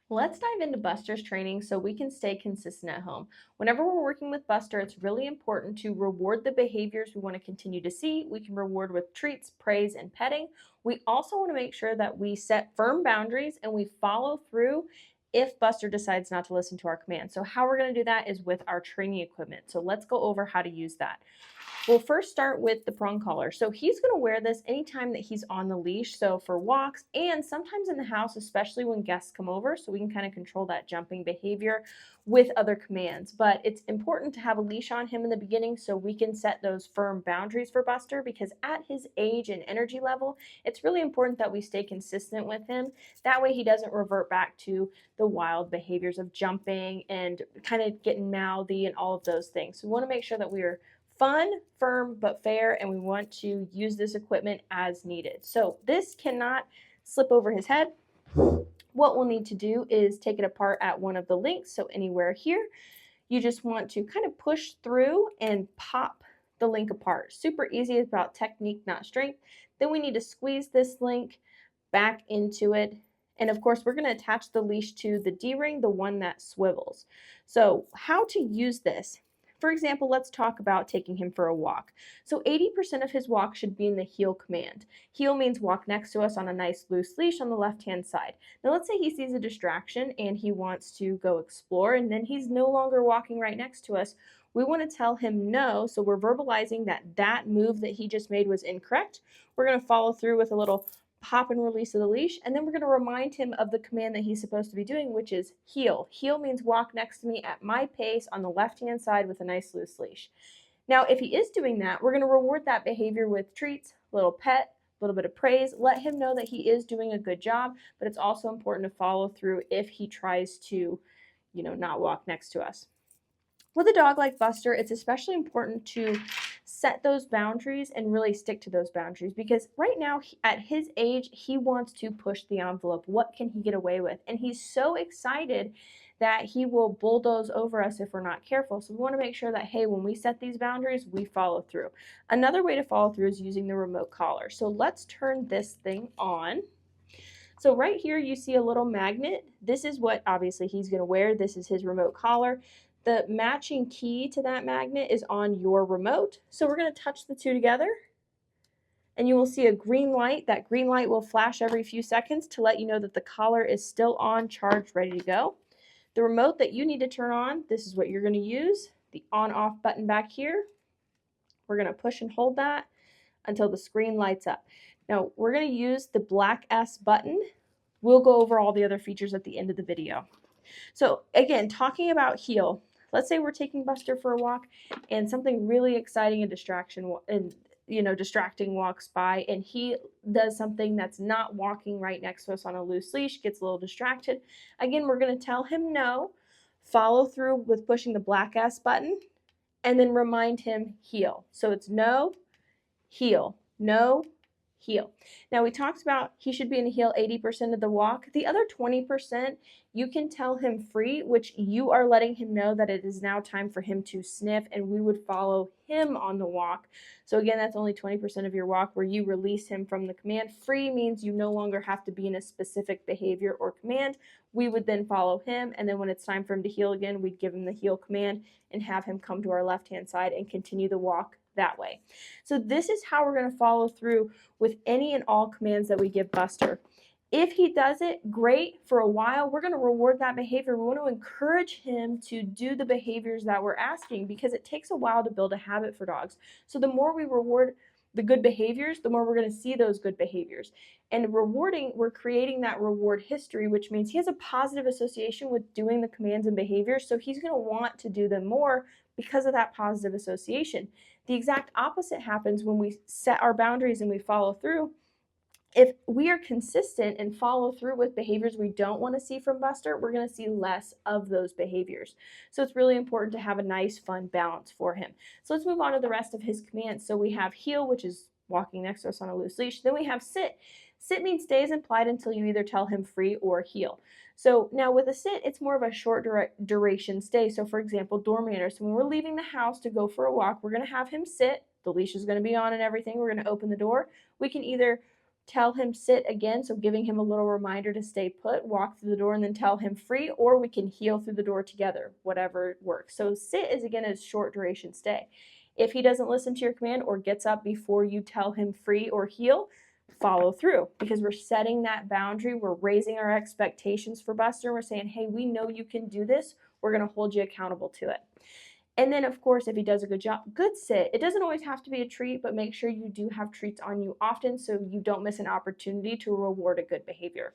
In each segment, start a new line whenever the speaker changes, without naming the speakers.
Let's dive into Buster's training so we can stay consistent at home. Whenever we're working with Buster, it's really important to reward the behaviors we want to continue to see. We can reward with treats, praise, and petting. We also want to make sure that we set firm boundaries and we follow through if Buster decides not to listen to our command. So, how we're going to do that is with our training equipment. So, let's go over how to use that. We'll first start with the prong collar. So he's going to wear this anytime that he's on the leash. So for walks and sometimes in the house, especially when guests come over, so we can kind of control that jumping behavior with other commands. But it's important to have a leash on him in the beginning so we can set those firm boundaries for Buster, because at his age and energy level, it's really important that we stay consistent with him. That way he doesn't revert back to the wild behaviors of jumping and kind of getting mouthy and all of those things. So we want to make sure that we're fun, firm, but fair, and we want to use this equipment as needed. So this cannot slip over his head. What we'll need to do is take it apart at one of the links, so anywhere here. You just want to kind of push through and pop the link apart. Super easy, it's about technique, not strength. Then we need to squeeze this link back into it. And of course, we're going to attach the leash to the D-ring, the one that swivels. So how to use this? For example, let's talk about taking him for a walk. So 80% of his walk should be in the heel command. Heel means walk next to us on a nice loose leash on the left-hand side. Now let's say he sees a distraction and he wants to go explore, and then he's no longer walking right next to us. We want to tell him no, so we're verbalizing that that move that he just made was incorrect. We're going to follow through with a little pop and release of the leash, and then we're going to remind him of the command that he's supposed to be doing, which is heel. Heel means walk next to me at my pace on the left-hand side with a nice loose leash. Now, if he is doing that, we're going to reward that behavior with treats, a little pet, a little bit of praise, let him know that he is doing a good job, but it's also important to follow through if he tries to, not walk next to us. With a dog like Buster, it's especially important to set those boundaries and really stick to those boundaries, because right now at his age, he wants to push the envelope. What can he get away with? And he's so excited that he will bulldoze over us if we're not careful. So we want to make sure that, hey, when we set these boundaries, we follow through. Another way to follow through is using the remote collar. So let's turn this thing on. So right here, you see a little magnet. This is what obviously he's going to wear. This is his remote collar. The matching key to that magnet is on your remote. So we're going to touch the two together, and you will see a green light. That green light will flash every few seconds to let you know that the collar is still on, charged, ready to go. The remote that you need to turn on, this is what you're going to use, the on-off button back here. We're going to push and hold that until the screen lights up. Now, we're going to use the black S button. We'll go over all the other features at the end of the video. So again, talking about heel, let's say we're taking Buster for a walk and something really exciting and distracting walks by, and he does something that's not walking right next to us on a loose leash, gets a little distracted. Again, we're going to tell him no, follow through with pushing the black S button, and then remind him heel. So it's no, heel, no, heel. Now we talked about he should be in a heel 80% of the walk. The other 20%, you can tell him free, which you are letting him know that it is now time for him to sniff, and we would follow him on the walk. So again, that's only 20% of your walk where you release him from the command. Free means you no longer have to be in a specific behavior or command. We would then follow him, and then when it's time for him to heel again, we'd give him the heel command and have him come to our left-hand side and continue the walk that way. So this is how we're going to follow through with any and all commands that we give Buster. If he does it, great. For a while, we're going to reward that behavior. We want to encourage him to do the behaviors that we're asking, because it takes a while to build a habit for dogs. So the more we reward the good behaviors, the more we're going to see those good behaviors. And rewarding, we're creating that reward history, which means he has a positive association with doing the commands and behaviors. So he's going to want to do them more because of that positive association. The exact opposite happens when we set our boundaries and we follow through. If we are consistent and follow through with behaviors we don't want to see from Buster, we're going to see less of those behaviors. So it's really important to have a nice, fun balance for him. So let's move on to the rest of his commands. So we have heel, which is walking next to us on a loose leash. Then we have sit. Sit means stay is implied until you either tell him free or heel. So now with a sit, it's more of a short duration stay. So for example, door manners. So when we're leaving the house to go for a walk, we're going to have him sit. The leash is going to be on and everything. We're going to open the door. We can either tell him sit again, so giving him a little reminder to stay put, walk through the door, and then tell him free, or we can heel through the door together, whatever works. So sit is again a short duration stay. If he doesn't listen to your command or gets up before you tell him free or heel, follow through, because we're setting that boundary. We're raising our expectations for Buster. We're saying, hey, we know you can do this. We're going to hold you accountable to it. And then, of course, if he does a good job, good sit. It doesn't always have to be a treat, but make sure you do have treats on you often so you don't miss an opportunity to reward a good behavior.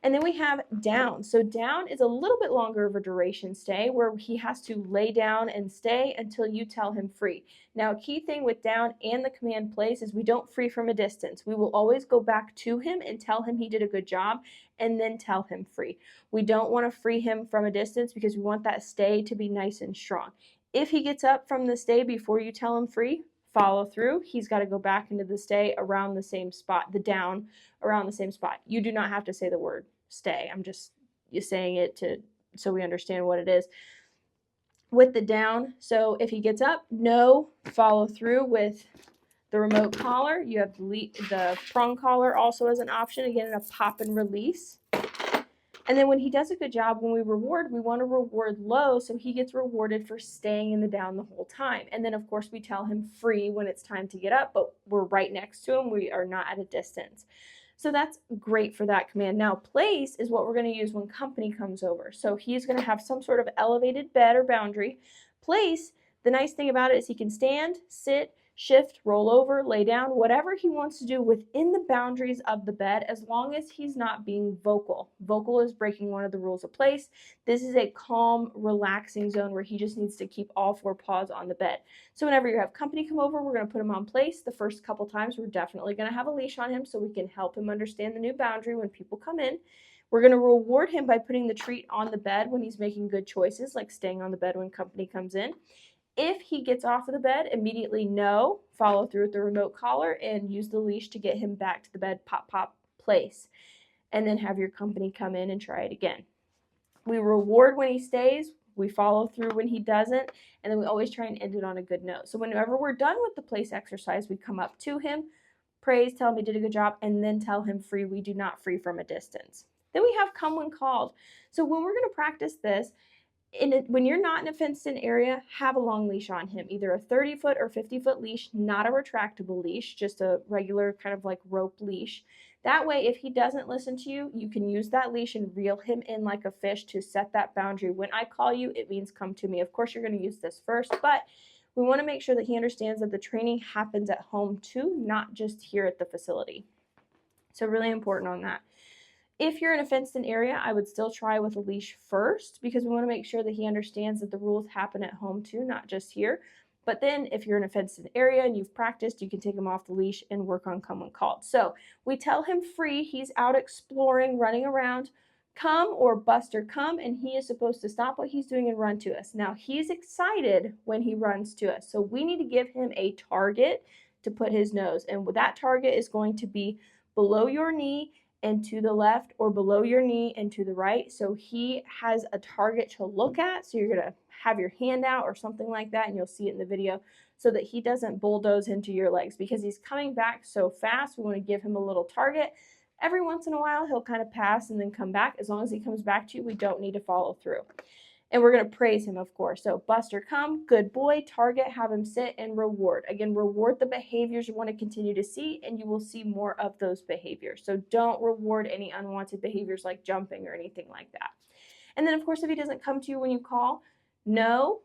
And then we have down. So down is a little bit longer of a duration stay where he has to lay down and stay until you tell him free. Now, a key thing with down and the command place is we don't free from a distance. We will always go back to him and tell him he did a good job and then tell him free. We don't want to free him from a distance because we want that stay to be nice and strong. If he gets up from the stay before you tell him free, follow through. He's got to go back into the stay around the same spot, the down around the same spot. You do not have to say the word stay. I'm just saying it so we understand what it is. With the down, so if he gets up, no, follow through with the remote collar. You have the prong collar also as an option, again, in a pop and release. And then when he does a good job, when we reward, we want to reward low so he gets rewarded for staying in the down the whole time. And then, of course, we tell him free when it's time to get up, but we're right next to him. We are not at a distance. So that's great for that command. Now, place is what we're going to use when company comes over. So he's going to have some sort of elevated bed or boundary. Place, the nice thing about it is he can stand, sit, shift, roll over, lay down, whatever he wants to do within the boundaries of the bed, as long as he's not being vocal. Vocal is breaking one of the rules of place. This is a calm, relaxing zone where he just needs to keep all four paws on the bed. So whenever you have company come over, we're going to put him on place. The first couple times, we're definitely going to have a leash on him so we can help him understand the new boundary when people come in. We're going to reward him by putting the treat on the bed when he's making good choices, like staying on the bed when company comes in. If he gets off of the bed, immediately no, follow through with the remote collar and use the leash to get him back to the bed, pop, pop, place. And then have your company come in and try it again. We reward when he stays, we follow through when he doesn't, and then we always try and end it on a good note. So whenever we're done with the place exercise, we come up to him, praise, tell him he did a good job, and then tell him free. We do not free from a distance. Then we have come when called. So when we're going to practice this, when you're not in a fenced-in area, have a long leash on him, either a 30-foot or 50-foot leash, not a retractable leash, just a regular kind of like rope leash. That way, if he doesn't listen to you, you can use that leash and reel him in like a fish to set that boundary. When I call you, it means come to me. Of course, you're going to use this first, but we want to make sure that he understands that the training happens at home too, not just here at the facility. So really important on that. If you're in a fenced-in area, I would still try with a leash first because we want to make sure that he understands that the rules happen at home too, not just here. But then if you're in a fenced-in area and you've practiced, you can take him off the leash and work on come when called. So we tell him free. He's out exploring, running around. Come or Buster, come, and he is supposed to stop what he's doing and run to us. Now, he's excited when he runs to us, so we need to give him a target to put his nose, and that target is going to be below your knee and to the left, or below your knee and to the right. So he has a target to look at. So you're going to have your hand out or something like that, and you'll see it in the video, so that he doesn't bulldoze into your legs because he's coming back so fast. We want to give him a little target. Every once in a while, he'll kind of pass and then come back. As long as he comes back to you, we don't need to follow through. And we're going to praise him, of course. So Buster, come, good boy, target, have him sit, and reward. Again, reward the behaviors you want to continue to see, and you will see more of those behaviors. So don't reward any unwanted behaviors like jumping or anything like that. And then, of course, if he doesn't come to you when you call, no,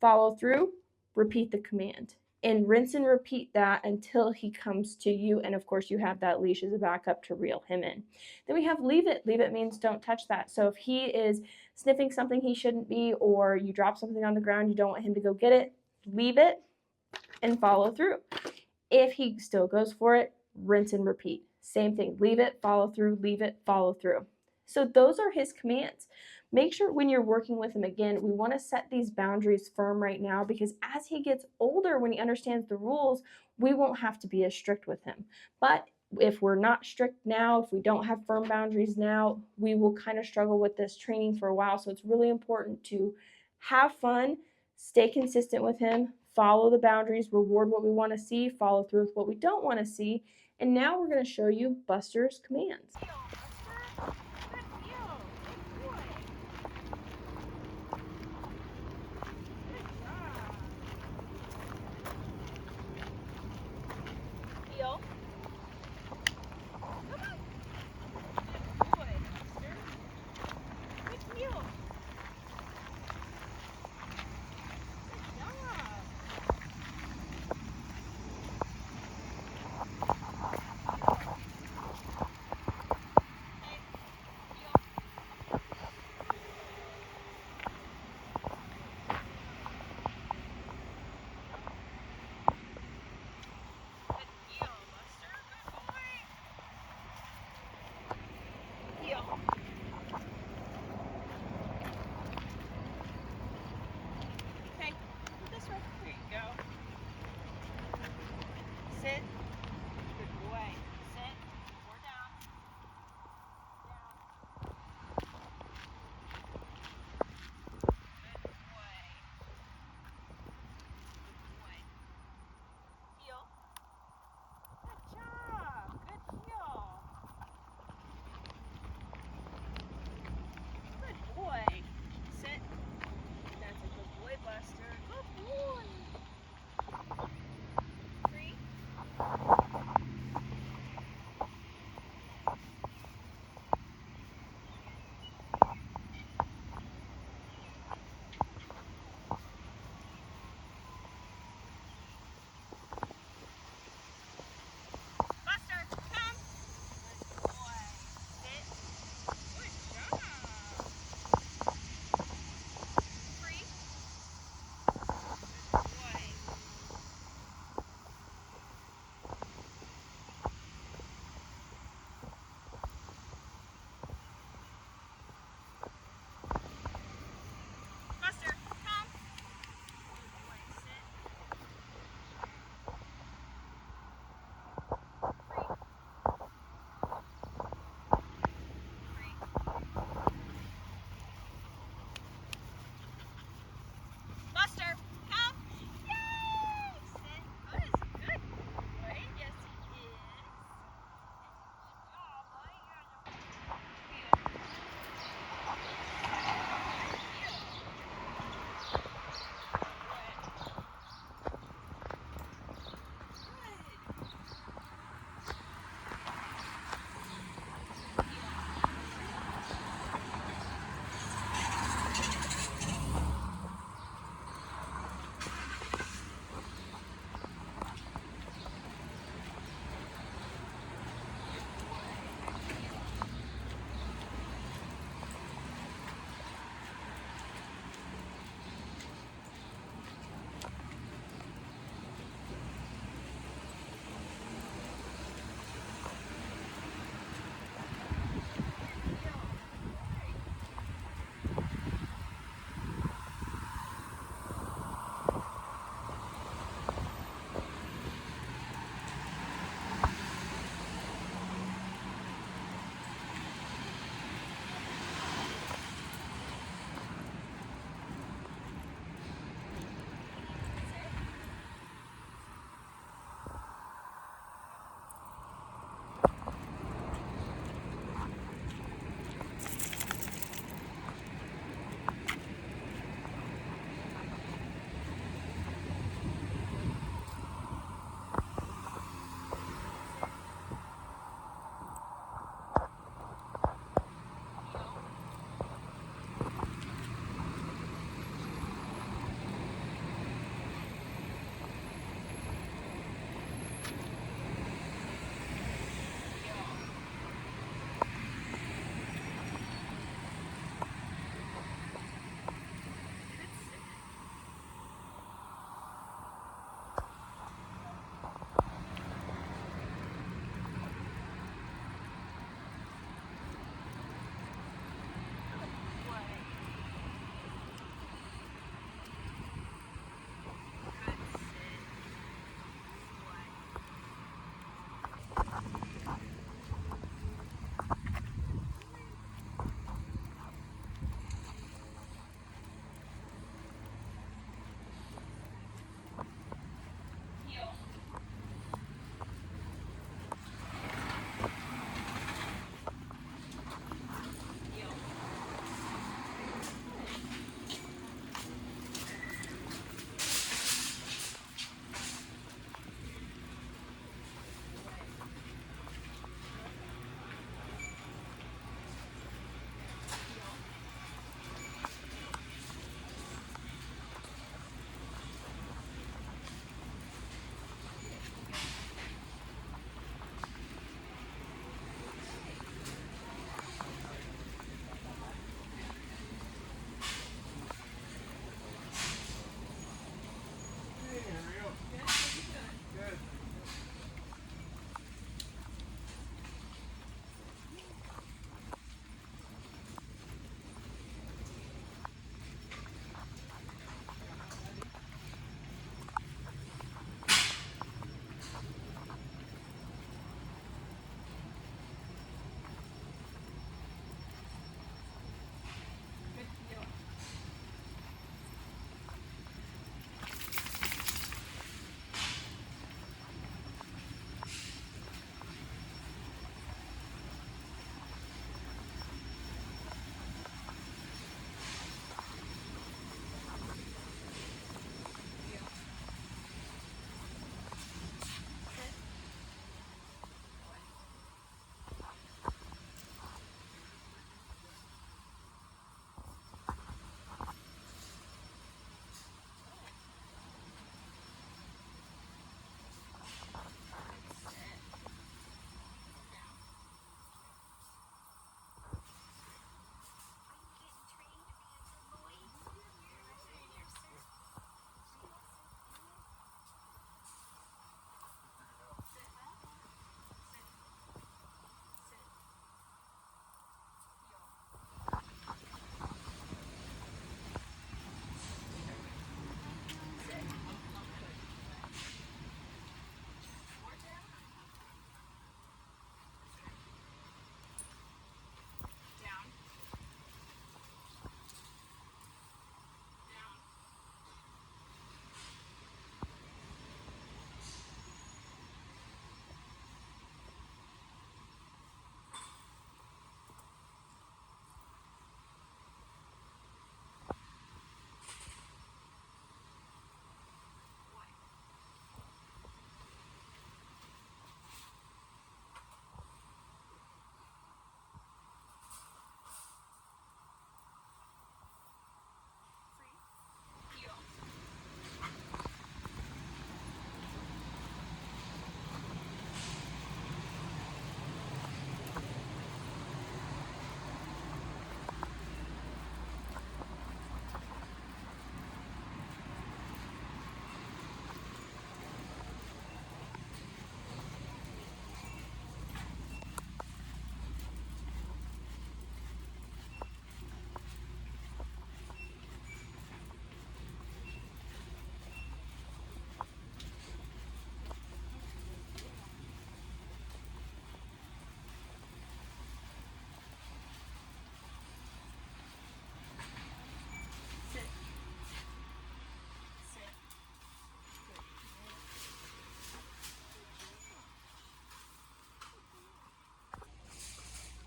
follow through, repeat the command. And rinse and repeat that until he comes to you. And of course, you have that leash as a backup to reel him in. Then we have leave it. Leave it means don't touch that. So if he is sniffing something he shouldn't be, or you drop something on the ground, you don't want him to go get it, leave it and follow through. If he still goes for it, rinse and repeat. Same thing. Leave it, follow through, leave it, follow through. So those are his commands. Make sure when you're working with him, again, we want to set these boundaries firm right now, because as he gets older, when he understands the rules, we won't have to be as strict with him. But if we're not strict now, if we don't have firm boundaries now, we will kind of struggle with this training for a while. So it's really important to have fun, stay consistent with him, follow the boundaries, reward what we want to see, follow through with what we don't want to see, And now we're going to show you Buster's commands.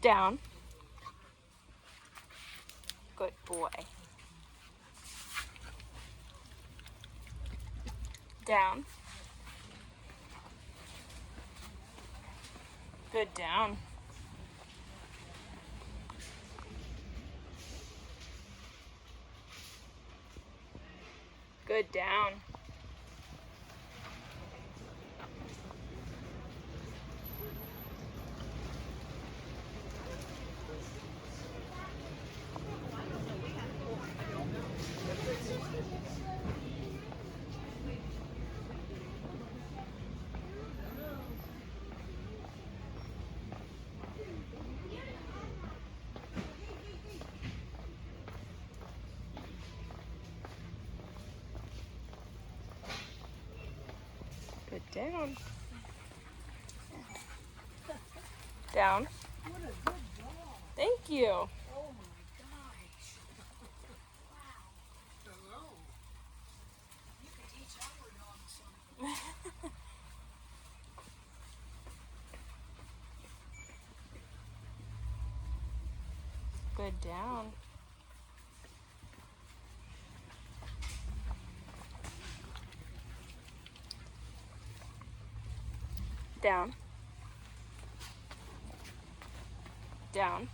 Down. Good boy. Down. Good. Down. Good. Down. Good. Down. Down. Thank you.
Oh my gosh. Wow. Hello. You can teach our dog something.
Good. Down. Down. Down.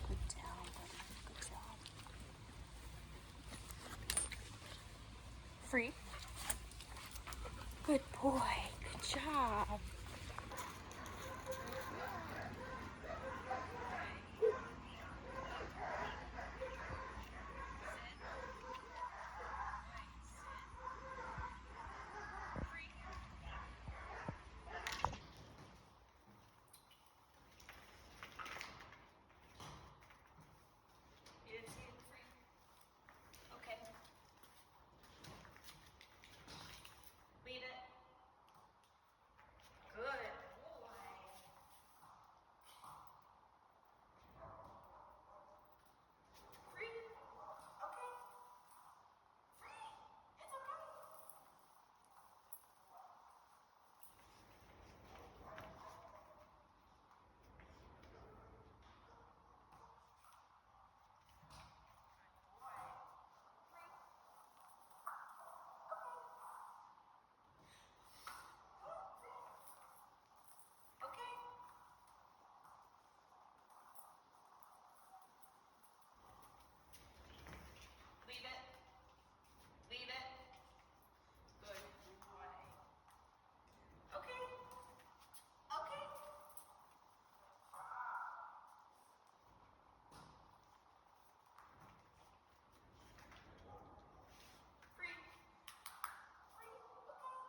Good. Down, buddy. Good job. Free. Good boy. Good job.
Okay. Leave it. Good boy. Free. Okay. Free. It's okay. Okay. Leave it. Leave it. Good boy. Okay. Okay. Free. Free. Okay.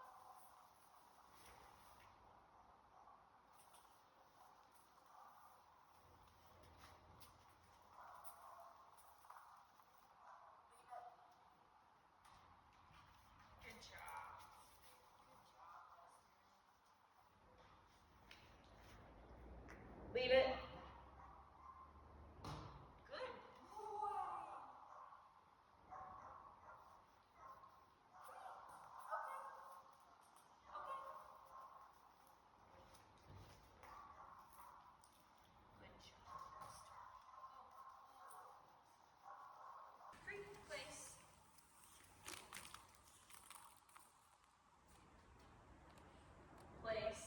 Good job. Leave it. Good boy. Good job. Free place. Place.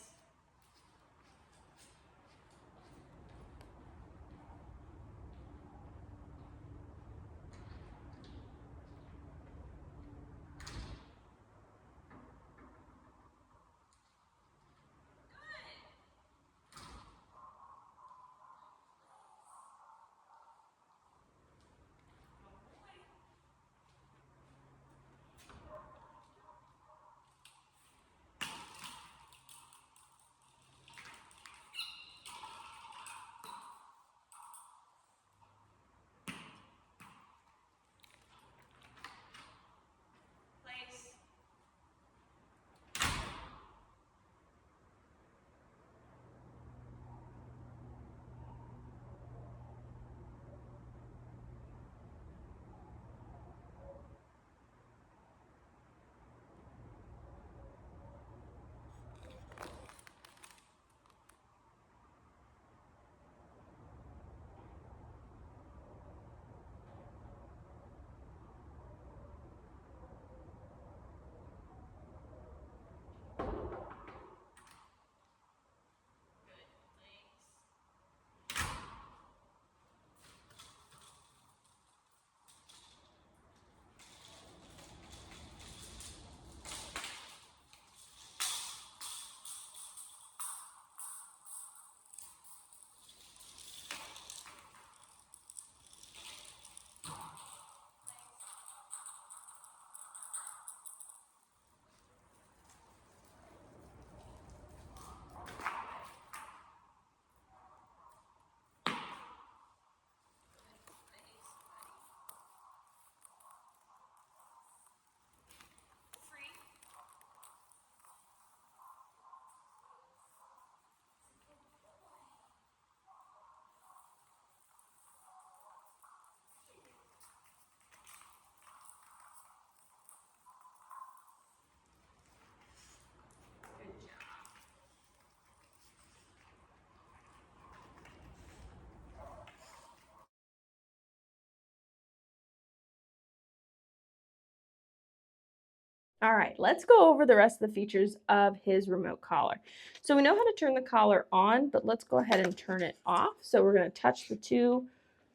All right, let's go over the rest of the features of his remote collar. So we know how to turn the collar on, but let's go ahead and turn it off. So we're going to touch the two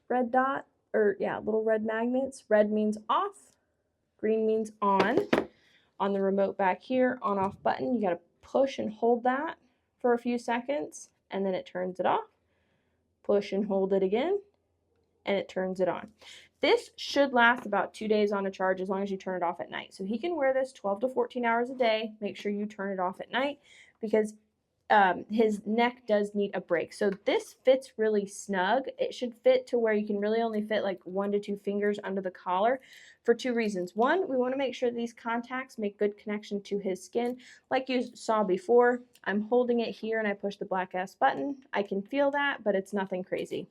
red dot, or yeah, little red magnets. Red means off, green means on. On the remote back here, on off button, you got to push and hold that for a few seconds, and then it turns it off. Push and hold it again, and it turns it on. This should last about 2 days on a charge as long as you turn it off at night. So he can wear this 12 to 14 hours a day. Make sure you turn it off at night because his neck does need a break. So this fits really snug. It should fit to where you can really only fit like 1 to 2 fingers under the collar for 2 reasons. One, we want to make sure these contacts make good connection to his skin. Like you saw before, I'm holding it here and I push the black S button. I can feel that, but it's nothing crazy.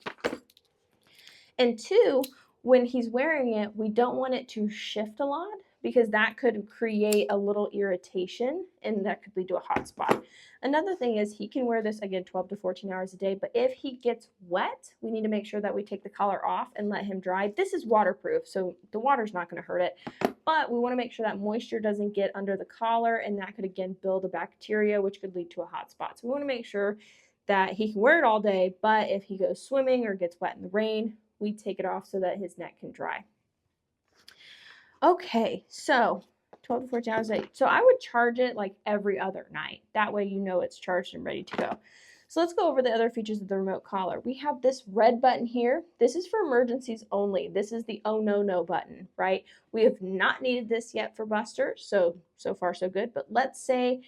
And 2, when he's wearing it, we don't want it to shift a lot because that could create a little irritation and that could lead to a hot spot. Another thing is he can wear this again 12 to 14 hours a day, but if he gets wet, we need to make sure that we take the collar off and let him dry. This is waterproof, so the water's not going to hurt it, but we want to make sure that moisture doesn't get under the collar and that could again build a bacteria, which could lead to a hot spot. So we want to make sure that he can wear it all day, but if he goes swimming or gets wet in the rain, we take it off so that his neck can dry. Okay, so 12 to 14 hours a day. So I would charge it like every other night. That way you know it's charged and ready to go. So let's go over the other features of the remote collar. We have this red button here. This is for emergencies only. This is the oh no no button, right? We have not needed this yet for Buster, so far so good. But let's say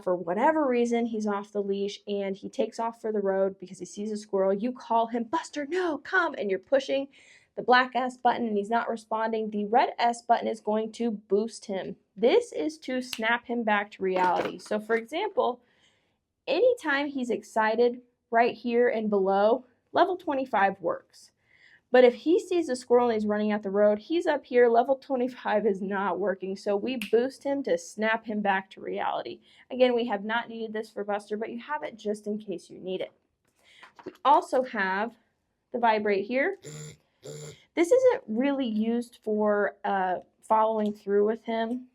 for whatever reason he's off the leash and he takes off for the road because he sees a squirrel. You call him, Buster, no, come, and you're pushing the black S button and he's not responding. The red S button is going to boost him. This is to snap him back to reality. So for example, anytime he's excited, right here and below, level 25 works. But if he sees a squirrel and he's running out the road, he's up here, level 25 is not working. So we boost him to snap him back to reality. Again, we have not needed this for Buster, but you have it just in case you need it. We also have the vibrate here. This isn't really used for following through with him,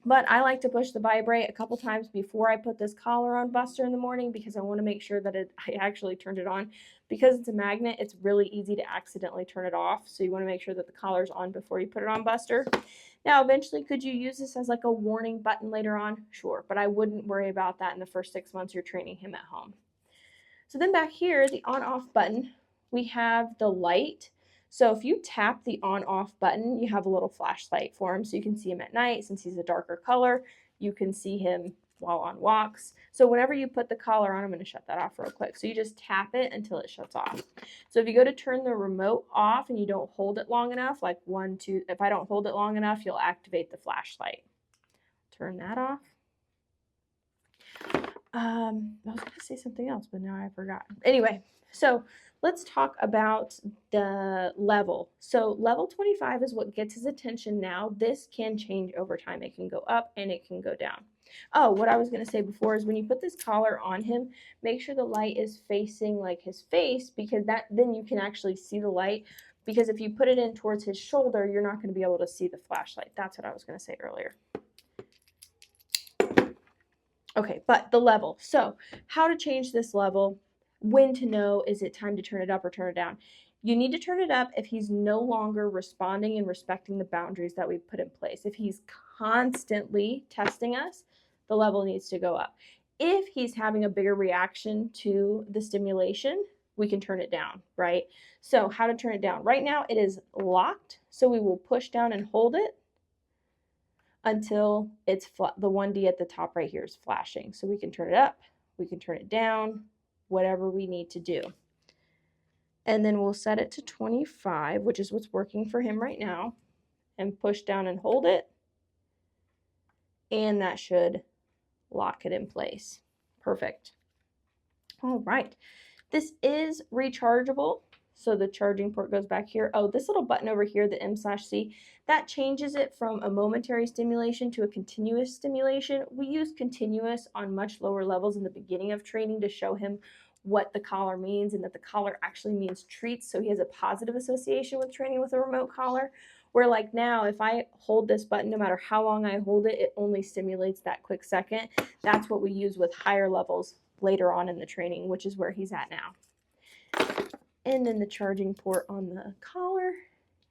but I like to push the vibrate a couple times before I put this collar on Buster in the morning because I want to make sure that I actually turned it on. Because it's a magnet, it's really easy to accidentally turn it off. So you want to make sure that the collar's on before you put it on Buster. Now, eventually, could you use this as like a warning button later on? Sure, but I wouldn't worry about that in the first 6 months you're training him at home. So then back here, the on-off button, we have the light. So if you tap the on-off button, you have a little flashlight for him so you can see him at night. Since he's a darker color, you can see him while on walks. So whenever you put the collar on, I'm going to shut that off real quick. So you just tap it until it shuts off. So if you go to turn the remote off and you don't hold it long enough, like 1, 2, if I don't hold it long enough, you'll activate the flashlight. Turn that off. I was going to say something else, but now I forgot. Anyway, so let's talk about the level. So level 25 is what gets his attention now. This can change over time. It can go up and it can go down. Oh, what I was going to say before is when you put this collar on him, make sure the light is facing like his face because then you can actually see the light. Because if you put it in towards his shoulder, you're not going to be able to see the flashlight. That's what I was going to say earlier. Okay, but the level. So how to change this level, when to know, is it time to turn it up or turn it down? You need to turn it up if he's no longer responding and respecting the boundaries that we've put in place. If he's constantly testing us, the level needs to go up. If he's having a bigger reaction to the stimulation, we can turn it down, right? So how to turn it down? Right now it is locked, so we will push down and hold it until it's the 1D at the top right here is flashing. So we can turn it up, we can turn it down, whatever we need to do. And then we'll set it to 25, which is what's working for him right now, and push down and hold it. And that should lock it in place. Perfect. All right. This is rechargeable. So the charging port goes back here. Oh, this little button over here, the M/C, that changes it from a momentary stimulation to a continuous stimulation. We use continuous on much lower levels in the beginning of training to show him what the collar means and that the collar actually means treats. So he has a positive association with training with a remote collar. Where like now, if I hold this button, no matter how long I hold it, it only stimulates that quick second. That's what we use with higher levels later on in the training, which is where he's at now. And then the charging port on the collar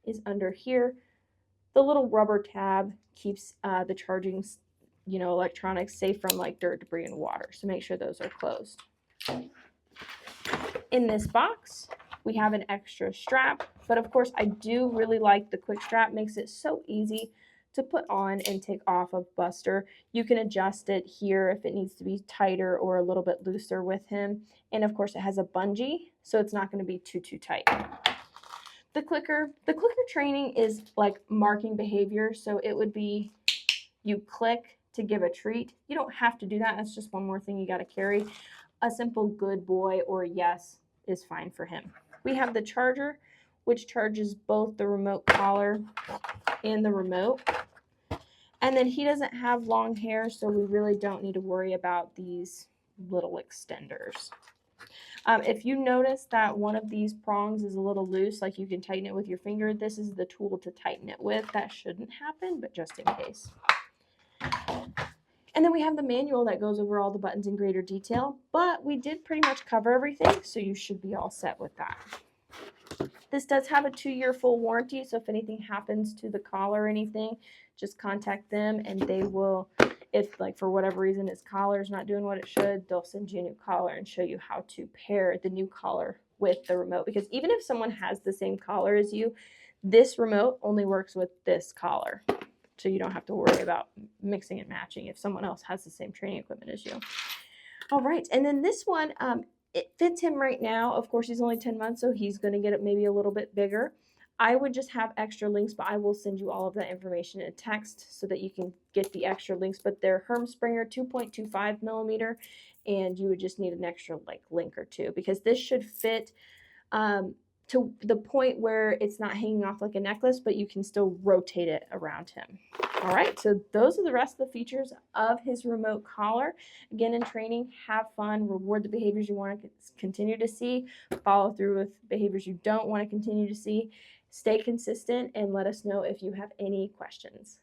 is under here. The little rubber tab keeps the charging, electronics safe from like dirt, debris, and water. So make sure those are closed. In this box, we have an extra strap, but of course I do really like the quick strap. Makes it so easy to put on and take off of Buster. You can adjust it here if it needs to be tighter or a little bit looser with him. And of course it has a bungee, so it's not going to be too tight. The clicker training is like marking behavior, so it would be you click to give a treat. You don't have to do that. That's just one more thing you got to carry. A simple good boy or yes is fine for him. We have the charger, which charges both the remote collar and the remote. And then he doesn't have long hair, so we really don't need to worry about these little extenders. If you notice that one of these prongs is a little loose, like you can tighten it with your finger, this is the tool to tighten it with. That shouldn't happen, but just in case. And then we have the manual that goes over all the buttons in greater detail, but we did pretty much cover everything, so you should be all set with that. This does have a 2-year full warranty, so if anything happens to the collar or anything, just contact them and they will, if like for whatever reason his collar is not doing what it should, they'll send you a new collar and show you how to pair the new collar with the remote. Because even if someone has the same collar as you, this remote only works with this collar. So you don't have to worry about mixing and matching if someone else has the same training equipment as you. All right, and then this one, it fits him right now. Of course, he's only 10 months, so he's going to get it maybe a little bit bigger. I would just have extra links, but I will send you all of that information in a text so that you can get the extra links. But they're Hermspringer 2.25 millimeter, and you would just need an extra like link or two because this should fit to the point where it's not hanging off like a necklace, but you can still rotate it around him. All right, so those are the rest of the features of his remote collar. Again, in training, have fun, reward the behaviors you want to continue to see, follow through with behaviors you don't want to continue to see, stay consistent, and let us know if you have any questions.